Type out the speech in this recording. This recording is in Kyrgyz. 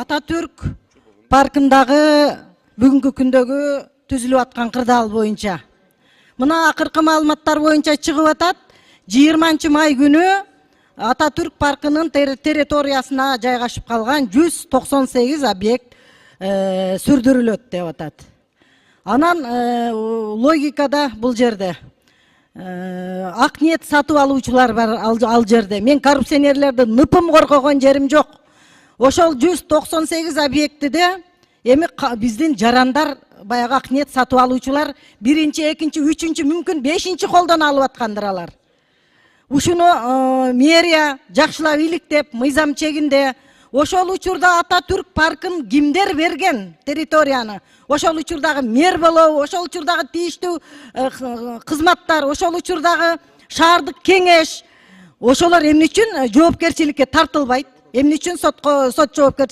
Ататүрк паркындагы бүгүнкү күндөгү түзүлүп аткан кырдаал боюнча. Мына акыркы маалыматтар боюнча чыгып атат. 20 май күнү Ататүрк паркынын территориясына жайгашып калган 198 объект сүрдүрүлөт деп атат. Анан логикада бул жерде ак ниет сатып алуучулар бар ал жерде. Мен коррупционерлерди ныпым коргогон жерим жок. Ошол 198 объектиде эми биздин жарандар баягы ак ниет сатып алуучулар биринчи, экинчи, үчүнчү, мүмкүн бешинчи колдон алып аткандыр алар. Ушуну мэрия жакшылап иликтеп, мыйзам чегинде ошол учурда Ататүрк паркын кимдер берген территорияны? Ошол учурдагы мэр болобу, ошол учурдагы тийиштүү кызматтар, ошол учурдагы шаардык кеңеш, ошолор эмне үчүн жоопкерчиликке тартылбайт? Эмне үчүн сот жоопкерчиликке